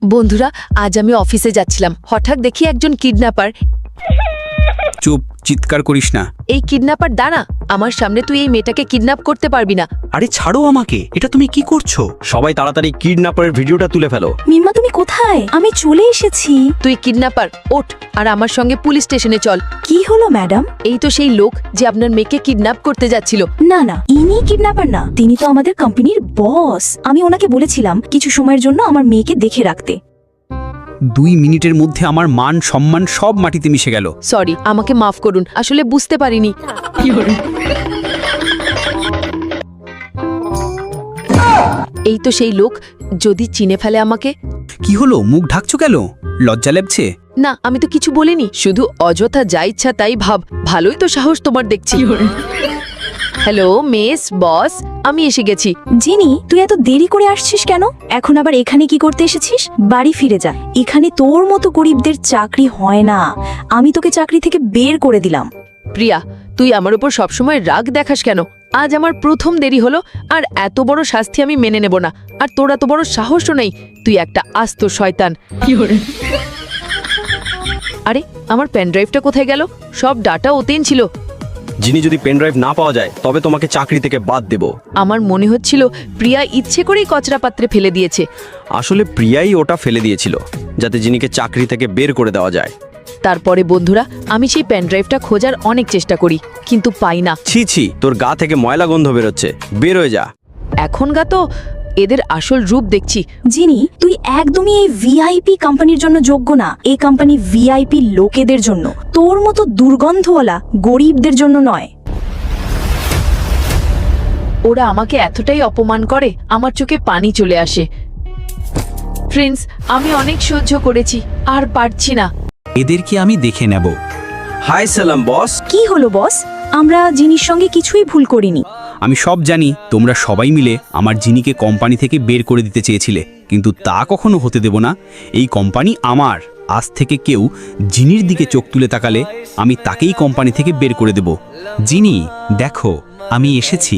বন্ধুরা, আজ আমি অফিসে যাচ্ছিলাম, হঠাৎ দেখি একজন কিডন্যাপার। চুপ, চিৎকার করিস না। এই কিডন্যাপার দাঁড়া, আমার সামনে তুই এই মেয়েটাকে কিডন্যাপ করতে পারবি না। আরে ছাড়ো আমাকে, এটা তুমি কি করছো? সবাই তাড়াতাড়ি কিডন্যাপারের ভিডিওটা তুলে ফেলো। মিম্মা তুমি কোথায়? আমি চলে এসেছি। তুই কিডন্যাপার, ওঠ আর আমার সঙ্গে পুলিশ স্টেশনে চল। কি হলো ম্যাডাম? এই তো সেই লোক যে আপনার মেয়েকে কিডন্যাপ করতে যাচ্ছিল। না না, ইনি কিডন্যাপার না, তিনি তো আমাদের কোম্পানির বস। আমি ওনাকে বলেছিলাম কিছু সময়ের জন্য আমার মেয়েকে দেখে রাখতে। 2 মিনিটের মধ্যে আমার মান সম্মান সব মাটিতে মিশে গেল। সরি, আমাকে মাফ করুন, আসলে বুঝতে পারিনি। এই তো সেই লোক, যদি চিনে ফেলে আমাকে। কি হলো, মুখ ঢাকছো কেন? লজ্জা লাগছে? না, আমি তো কিছু বলিনি, শুধু অযথা যা ইচ্ছা তাই ভাব। ভালোই তো সাহস তোমার দেখছি। হ্যালো মিস বস, আমি এসে গেছি। জিনি, তুই এত দেরি করে আসছিস কেন? এখন আবার এখানে কি করতে এসেছিস? বাড়ি ফিরে যা, এখানে তোর মতো গরিবদের চাকরি হয় না। আমি তোকে চাকরি থেকে বের করে দিলাম। প্রিয়া, তুই আমার উপর সবসময় রাগ দেখাস কেন? আজ আমার প্রথম দেরি হলো, আর এত বড় শাস্তি আমি মেনে নেব না। আর তোর এত বড় সাহসও নেই, তুই একটা আস্ত শয়তান। আরে, আমার পেনড্রাইভটা কোথায় গেল? সব ডাটা ওতেই ছিল। যিনি যদি পেনড্রাইভ না পাওয়া যায় তবে তোমাকে চাকরি থেকে বাদ দেব। আমার মনে হচ্ছিল প্রিয়া ইচ্ছে করেই কচরা পাত্রে ফেলে দিয়েছে। আসলে প্রিয়াই ওটা ফেলে দিয়েছিল যাতে যিনিকে চাকরি থেকে বের করে দেওয়া যায়। তারপরে বন্ধুরা, আমি সেই পেনড্রাইভটা খোঁজার অনেক চেষ্টা করি, কিন্তু পাই না। ছি ছি, তোর গা থেকে ময়লা গন্ধ বেরোচ্ছে, বের হয়ে যা। এখন তো এদের আসল রূপ দেখছি। জিনি, তুই একদমই এই ভিআইপি কোম্পানির জন্য যোগ্য না। এই কোম্পানি ভিআইপি লোকেদের জন্য, তোর মতো দুর্গন্ধওয়ালা গরিবদের জন্য নয়। ওরা আমাকে এতটাই অপমান করে, আমার চোখে পানি চলে আসে। প্রিন্স, আমি অনেক সহ্য করেছি, আর পারছি না। এদেরকে আমি দেখে নেব। হাই সালাম বস। কি হলো বস? আমরা জিনির সঙ্গে কিছুই ভুল করিনি। আমি সব জানি, তোমরা সবাই মিলে আমার জিনিকে কোম্পানি থেকে বের করে দিতে চেয়েছিলে, কিন্তু তা কখনো হতে দেব না। এই কোম্পানি আমার। আজ থেকে কেউ জিনির দিকে চোখ তুলে তাকালে আমি তাকেই কোম্পানি থেকে বের করে দেব। জিনি, দেখো, আমি এসেছি।